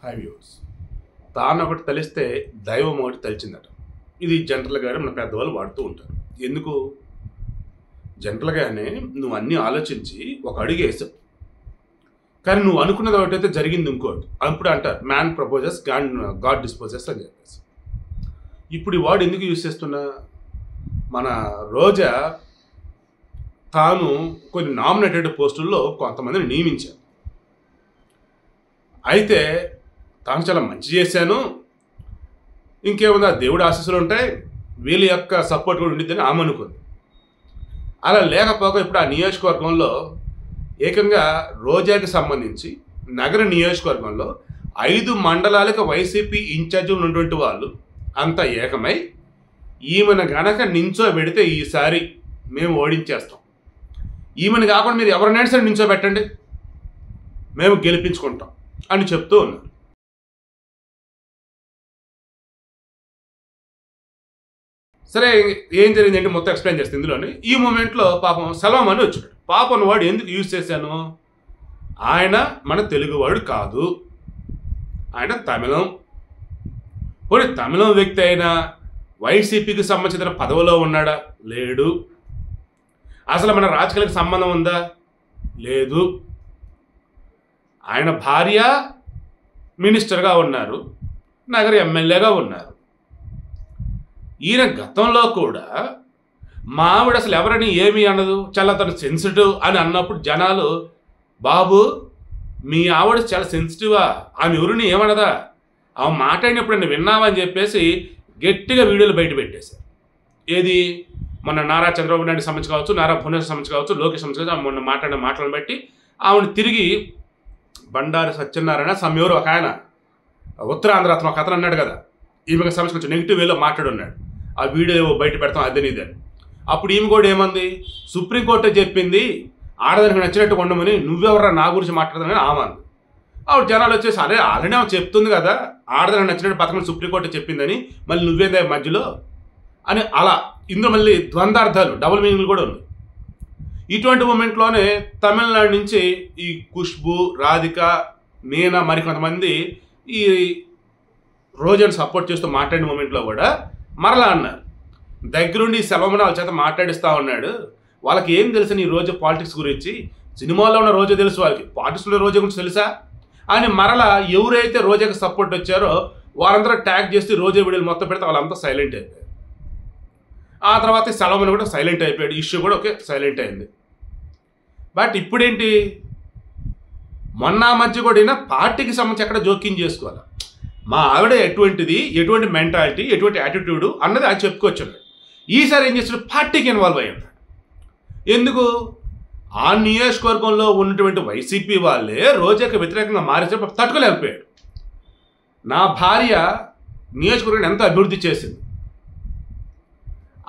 High views. తాను ఒకటి తలిస్తే దైవం ఒకటి తలిచిందట. ఇది జనరల్గానే మన పెద్దవాళ్ళు వాడుతూ ఉంటారు. ఎందుకు? జనరల్గానే నువ్వు అన్నీ ఆలోచించి ఒక అడుగు వేసావు, కానీ నువ్వు అనుకున్నది ఒకటైతే జరిగింది ఇంకోటి. అప్పుడు అంటారు మ్యాన్ ప్రపోజెస్ గాడ్ డిస్పోజెస్ అని చెప్పేసి. ఇప్పుడు ఈ వర్డ్ ఎందుకు యూజ్ చేస్తున్నా? మన రోజా తాను కొన్ని నామినేటెడ్ పోస్టుల్లో కొంతమందిని నియమించారు. అయితే తాను చాలా మంచి చేశాను, ఇంకేముందా దేవుడి ఆశీస్సులు ఉంటాయి, వీళ్ళ యొక్క సపోర్ట్ కూడా ఉండిద్దని ఆమె అనుకుంది. అలా లేకపోక ఇప్పుడు ఆ నియోజకవర్గంలో ఏకంగా రోజాకి సంబంధించి నగర నియోజకవర్గంలో 5 మండలాలకు వైసీపీ ఇన్ఛార్జీలు ఉన్నటువంటి వాళ్ళు అంతా ఏకమై ఈమెను గనక నించోబెడితే ఈసారి మేము ఓడించేస్తాం, ఈమెను కాకుండా మీరు ఎవరినైనా సరే నించోబెట్టండి, మేము గెలిపించుకుంటాం అని చెప్తూ ఉన్నారు. సరే, ఏం జరిగిందంటే మొత్తం ఎక్స్ప్లెయిన్ చేస్తుంది ఇందులోని. ఈ మూమెంట్లో పాపం సలాం అని వచ్చాడు. పాపం వాడు ఎందుకు యూజ్ చేశాను? ఆయన మన తెలుగువాడు కాదు, ఆయన తమిళం. పోనీ తమిళం వ్యక్తి అయినా వైసీపీకి సంబంధించిన పదవిలో ఉన్నాడా? లేడు. అసలు మన రాజకీయాలకు సంబంధం ఉందా? లేదు. ఆయన భార్య మినిస్టర్గా ఉన్నారు, నగర ఎమ్మెల్యేగా ఉన్నారు. ఈయన గతంలో కూడా మా ఆవిడ అసలు ఎవరని ఏమీ అనదు, చాలా తను సెన్సిటివ్ అని అన్నప్పుడు జనాలు, బాబు మీ ఆవిడ చాలా సెన్సిటివా, ఆమె ఎవరిని ఏమనదా, ఆమె మాట్లాడినప్పుడు నేను విన్నావా అని చెప్పేసి గట్టిగా వీడియోలు బయట పెట్టేశారు. ఏది మొన్న నారా చంద్రబాబు నాయుడు సంబంధించి కావచ్చు, నారా భువనేశ్వర్ సంబంధించి కావచ్చు, లోకేష్ సంబంధించి కావచ్చు, మొన్న మాట్లాడిన మాటలను బట్టి ఆమెను తిరిగి బండారు సత్యనారాయణ సమ్యూరు ఒక ఆయన ఉత్తరాంధ్ర అతను ఒక అతను అన్నాడు కదా, ఈమెకు సంబంధించి కొంచెం నెగిటివ్ వేలో మాట్లాడున్నాడు, ఆ వీడియో బయట పెడతాం అదని ఇదని. అప్పుడు ఈమె కూడా ఏమంది, సుప్రీంకోర్టే చెప్పింది ఆడదానికి నచ్చినట్టు ఉండమని, నువ్వెవరా నా గురించి మాట్లాడదని ఆమె అంది. ఆవిడ జనాలు వచ్చేసి అరే ఆల్రెడీ ఆమె చెప్తుంది కదా ఆడదానికి నచ్చినట్టు పథకం సుప్రీంకోర్టే చెప్పిందని, మళ్ళీ నువ్వేందా మధ్యలో అని. అలా ఇందులో మళ్ళీ ద్వంద్వార్థాలు, డబుల్ మీనింగ్లు కూడా ఉన్నాయి. ఇటువంటి మూమెంట్లోనే తమిళనాడు నుంచి ఈ ఖుష్బు, రాధిక, మీనా మరికొంతమంది ఈ రోజాను సపోర్ట్ చేస్తూ మాట్లాడిన మూమెంట్లో కూడా మరలా అన్నారు, దగ్గరుండి సెలవున వాళ్ళ చేత మాట్లాడిస్తూ ఉన్నాడు, వాళ్ళకి ఏం తెలుసు నీ రోజు పాలిటిక్స్ గురించి, సినిమాలో ఉన్న రోజా తెలుసు, వాళ్ళకి పాలిటిక్స్లో రోజా గురించి తెలుసా అని మరలా ఎవరైతే రోజాకి సపోర్ట్ వచ్చారో వారందరూ ట్యాగ్ చేసి రోజా వీడియోలు మొత్తం పెడితే వాళ్ళంతా సైలెంట్ అయిపోయారు. ఆ తర్వాత సెలవున కూడా సైలెంట్ అయిపోయాడు, ఇష్యూ కూడా ఓకే సైలెంట్ అయింది. బట్ ఇప్పుడేంటి, మొన్న మధ్య కూడా పార్టీకి సంబంధించి ఎక్కడ జోక్యం చేసుకోవాలి, మా ఆవిడ ఎటువంటిది, ఎటువంటి మెంటాలిటీ, ఎటువంటి యాటిట్యూడు అన్నది ఆయన చెప్పుకొచ్చాడు. ఈసారి ఏం చేస్తాడు, పార్టీకి ఇన్వాల్వ్ అయ్యాడు. ఎందుకు? ఆ నియోజకవర్గంలో ఉన్నటువంటి వైసీపీ వాళ్ళే రోజాకి వ్యతిరేకంగా మారేసరికి తట్టుకోలేకపోయాడు. నా భార్య నియోజకవర్గాన్ని ఎంత అభివృద్ధి చేసింది,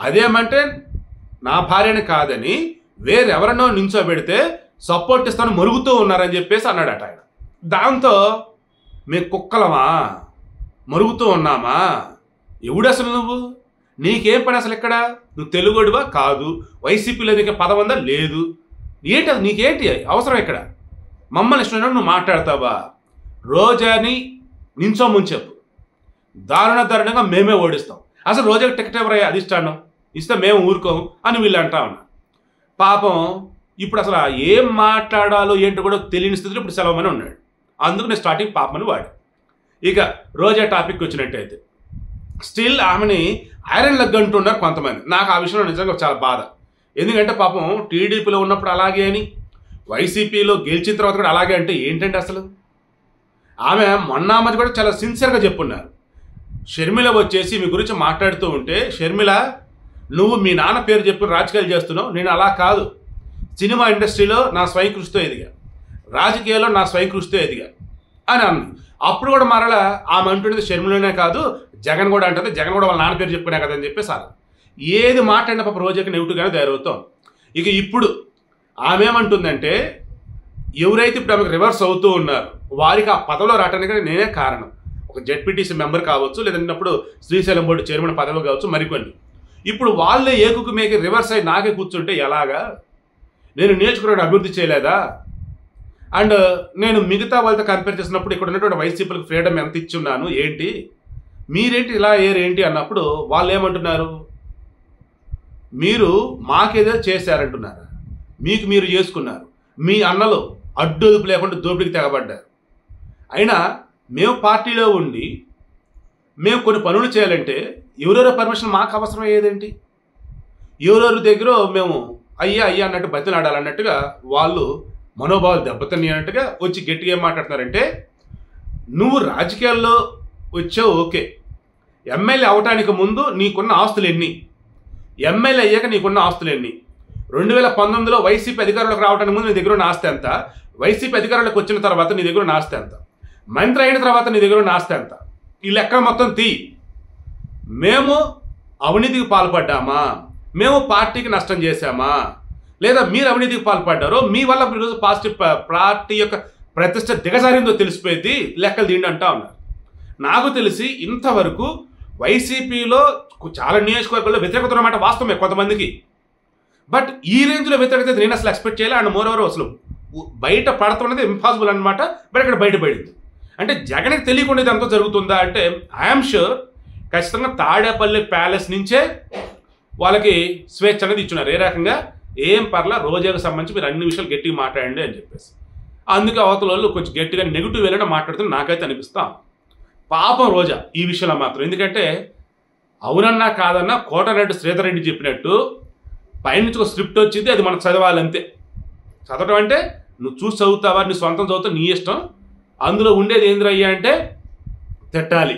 అదేమంటే నా భార్యని కాదని వేరెవరన్నో నించోబెడితే సపోర్ట్ ఇస్తాను మరుగుతూ ఉన్నారని చెప్పేసి అన్నాడట ఆయన. దాంతో మేము కుక్కలమా, మరుగుతూ ఉన్నామా, ఎవడు అసలు నువ్వు, నీకేం పని అసలు ఇక్కడ, నువ్వు తెలుగుడివా కాదు, వైసీపీలో నీకు పదవి ఉందా లేదు, ఏంటి అది నీకేంటి అవసరం ఇక్కడ, మమ్మల్ని ఇష్టం నువ్వు మాట్లాడతావా, రోజాని నించోమని చెప్పు, దారుణంగా మేమే ఓడిస్తాం, అసలు రోజాకి టికెట్ ఎవరయ్యా అధిష్టానం ఇస్తే మేము ఊరుకోము అని వీళ్ళు అంటా ఉన్నారు. పాపం ఇప్పుడు అసలు ఏం మాట్లాడాలో ఏంటో కూడా తెలియని స్థితిలో ఇప్పుడు సెలవుమని ఉన్నాడు. అందుకు నేను స్టార్టింగ్ పాపమని వాడు. ఇక రోజా టాపిక్ వచ్చినట్టయితే స్టిల్ ఆమెని ఐరన్ లెగ్ అంటున్నారు కొంతమంది. నాకు ఆ విషయంలో నిజంగా చాలా బాధ. ఎందుకంటే పాపం టీడీపీలో ఉన్నప్పుడు అలాగే అని, వైసీపీలో గెలిచిన తర్వాత కూడా అలాగే అంటే ఏంటంటే అసలు ఆమె మొన్న మధ్య కూడా చాలా సిన్సియర్గా చెప్పున్నారు. షర్మిల వచ్చేసి మీ గురించి మాట్లాడుతూ ఉంటే, షర్మిల నువ్వు మీ నాన్న పేరు చెప్పి రాజకీయాలు చేస్తున్నావు, నేను అలా కాదు, సినిమా ఇండస్ట్రీలో నా స్వయం కృషితో ఎదిగా, రాజకీయాల్లో నా స్వయం కృషితో ఎదిగా అని అంది. అప్పుడు కూడా మరలా ఆమె అంటున్నది షర్మిలనే కాదు జగన్ కూడా అంటుంది, జగన్ కూడా వాళ్ళ నాన్న పేరు చెప్పుకునే కదా అని చెప్పేసి అలా ఏది మాట్లాడిన పాప రోజాకి నెగిటివ్గానే తయారవుతాం. ఇక ఇప్పుడు ఆమె ఏమంటుందంటే, ఎవరైతే ఇప్పుడు ఆమెకు రివర్స్ అవుతూ ఉన్నారు వారికి ఆ పదవిలో రావడానికి నేనే కారణం, ఒక జెడ్పీటీసీ మెంబర్ కావచ్చు, లేదన్నప్పుడు శ్రీశైలం బోర్డు చైర్మన్ పదవి కావచ్చు, మరికొన్ని. ఇప్పుడు వాళ్ళే ఏకుకు మేకి రివర్స్ అయి నాకే కూర్చుంటే ఎలాగా, నేను నియోజకవర్గాన్ని అభివృద్ధి చేయలేదా అండ్ నేను మిగతా వాళ్ళతో కంపేర్ చేసినప్పుడు ఇక్కడ ఉన్నటువంటి వైసీపీలకు ఫ్రీడమ్ ఎంత ఇచ్చున్నాను ఏంటి, మీరేంటి ఇలా ఏంటి అన్నప్పుడు వాళ్ళు ఏమంటున్నారు, మీరు మాకేదో చేశారంటున్నారు, మీకు మీరు చేసుకున్నారు, మీ అన్నలు అడ్డొదుపు లేకుండా దోపిడికి తెగబడ్డారు. అయినా మేము పార్టీలో ఉండి మేము కొన్ని పనులు చేయాలంటే ఎవరెవరో పర్మిషన్ మాకు అవసరం అయ్యేదేంటి, ఎవరెవరి దగ్గర మేము అయ్యా అన్నట్టు బతిలాడాలన్నట్టుగా వాళ్ళు మనోభావాలు దెబ్బతిని అన్నట్టుగా వచ్చి గట్టిగా ఏం మాట్లాడుతున్నారంటే, నువ్వు రాజకీయాల్లో వచ్చావు ఓకే, ఎమ్మెల్యే అవటానికి ముందు నీకున్న ఆస్తులు ఎన్ని, ఎమ్మెల్యే అయ్యాక నీకున్న ఆస్తులు ఎన్ని, 2019లో వైసీపీ అధికారంలోకి రావడానికి ముందు నీ దగ్గర ఉన్న ఆస్తి ఎంత, వైసీపీ అధికారంలోకి వచ్చిన తర్వాత నీ దగ్గర ఉన్న ఆస్తి ఎంత, మంత్రి అయిన తర్వాత నీ దగ్గర ఉన్న ఆస్తి ఎంత, ఈ లెక్క మొత్తం తీ. మేము అవినీతికి పాల్పడ్డామా, మేము పార్టీకి నష్టం చేశామా, లేదా మీరు అవినీతికి పాల్పడ్డారో మీ వల్ల ఈరోజు పార్టీ యొక్క ప్రతిష్ట దిగజారిందో తెలిసిపోయింది, లెక్కలు తీయండి అంటా ఉన్నారు. నాకు తెలిసి ఇంతవరకు వైసీపీలో చాలా నియోజకవర్గాల్లో వ్యతిరేకత ఉన్నమాట వాస్తవమే కొంతమందికి, బట్ ఈ రేంజ్లో వ్యతిరేకత నేను అసలు ఎక్స్పెక్ట్ చేయాలి. అండ్ మోర్ ఓవర్ అసలు బయట పడుతున్నది ఇంపాసిబుల్ అనమాట. బట్ ఇక్కడ బయటపడింది అంటే జగన్కి తెలియకుండా ఇది అంతా జరుగుతుందా అంటే ఐఎమ్ షూర్ ఖచ్చితంగా తాడేపల్లి ప్యాలెస్ నుంచే వాళ్ళకి స్వేచ్ఛ అనేది ఇచ్చున్నారు. ఏ రకంగా ఏం పర్లా రోజాకు సంబంధించి మీరు అన్ని విషయాలు గట్టిగా మాట్లాడండి అని చెప్పేసి. అందుకే అవతల వాళ్ళు కొంచెం గట్టిగా నెగిటివ్ వేలో మాట్లాడుతున్న నాకైతే అనిపిస్తాం. పాపం రోజా ఈ విషయంలో మాత్రం, ఎందుకంటే అవునన్నా కాదన్నా కోటరెడ్డి శ్రీధర్ రెడ్డి చెప్పినట్టు పైనుంచి ఒక స్క్రిప్ట్ వచ్చింది, అది మనం చదవాలంతే. చదవటం అంటే నువ్వు చూసి చదువుతావా, నీ సొంతం చదువుతావు నీ ఇష్టం. అందులో ఉండేది ఏంద్రయ్యా అంటే తిట్టాలి.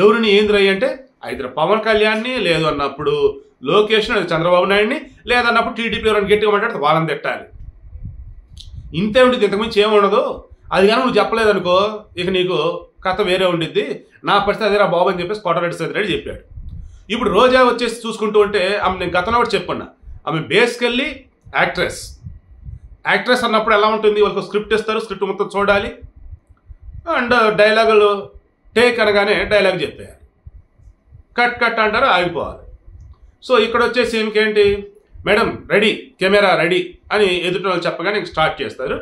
ఎవరిని ఏంద్రయ్య అంటే అయితే పవన్ కళ్యాణ్ని, లేదు అన్నప్పుడు లోకేష్ని, అది చంద్రబాబు నాయుడిని, లేదన్నప్పుడు టీడీపీ ఎవరైనా గట్టిగా మాట్లాడితే వాళ్ళని తిట్టాలి. ఇంతే ఉండిద్ది, ఇంతకుమించి ఏముండదు. అది కానీ నువ్వు చెప్పలేదనుకో ఇక నీకు కథ వేరే ఉండిద్ది. నా పరిస్థితి అదేరా బాబు అని చెప్పేసి కోటరెడ్డి శ్రీధర్ రెడ్డి చెప్పాడు. ఇప్పుడు రోజా వచ్చేసి చూసుకుంటూ ఉంటే ఆమె నేను గతంలో కూడా చెప్పున్నా, ఆమె బేసికల్లీ యాక్ట్రెస్ అన్నప్పుడు ఎలా ఉంటుంది, వాళ్ళకి స్క్రిప్ట్ ఇస్తారు, స్క్రిప్ట్ మొత్తం చూడాలి అండ్ డైలాగులు టేక్ అనగానే డైలాగ్ చెప్పేయాలి, కట్ అంటారు ఆగిపోవాలి. సో ఇక్కడ వచ్చేసి ఇంకేంటి, మేడం రెడీ, కెమెరా రెడీ అని ఎదుటి వాళ్ళు చెప్పగానే స్టార్ట్ చేస్తారు.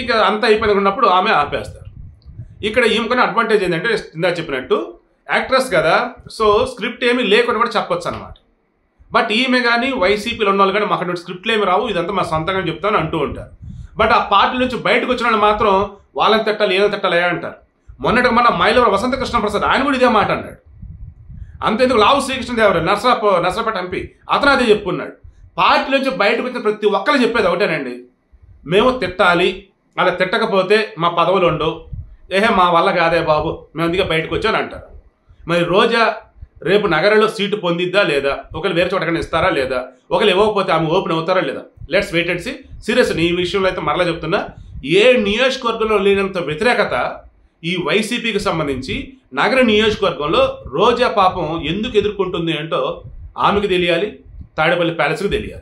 ఇక అంతా అయిపోయినప్పుడు ఆమె ఆపేస్తారు. ఇక్కడ ఈమెకున్న అడ్వాంటేజ్ ఏంటంటే ఇందా చెప్పినట్టు యాక్ట్రెస్ కదా, సో స్క్రిప్ట్ ఏమీ లేకుండా కూడా చెప్పొచ్చు అనమాట. బట్ ఈమె కానీ వైసీపీలో ఉన్న వాళ్ళు కానీ మాకు అటువంటి స్క్రిప్ట్లు ఏమి రావు, ఇదంతా మా సొంతంగా చెప్తాను అంటూ ఉంటారు. బట్ ఆ పార్టీ నుంచి బయటకు వచ్చిన వాళ్ళు మాత్రం వాళ్ళని తిట్టాలి, ఏదో తిట్టాలి అంటారు. మొన్నటికి మన మైలవరం వసంత కృష్ణ ప్రసాద్ ఆయన కూడా ఇదే మాట అన్నాడు. అంతేందుకు లావు శ్రీకృష్ణదేవరాయలు నర్సరాపేట ఎంపీ అతను అదే చెప్పుకున్నాడు. పార్టీ నుంచి బయటకు వచ్చిన ప్రతి ఒక్కరు చెప్పేది ఒకటేనండి, మేము తిట్టాలి, అలా తిట్టకపోతే మా పదవులు ఉండవు, మా వల్ల కాదే బాబు మేము అందుకే బయటకు వచ్చాను అంటారు. మరి రోజా రేపు నగరంలో సీటు పొందిద్దా లేదా, ఒకరు వేరే చోటకన్నా ఇస్తారా లేదా, ఒకరు ఇవ్వకపోతే ఆమె ఓపెన్ అవుతారా లేదా, let's wait and see. Serious ఈ విషయంలో అయితే మరలా చెప్తున్నా, ఏ నియోజకవర్గంలో లేనంత వ్యతిరేకత ఈ వైసీపీకి సంబంధించి నగర నియోజకవర్గంలో రోజా పాపం ఎందుకు ఎదుర్కొంటుంది ఏంటో ఆమెకు తెలియాలి, తాడేపల్లి ప్యాలెస్కి తెలియాలి.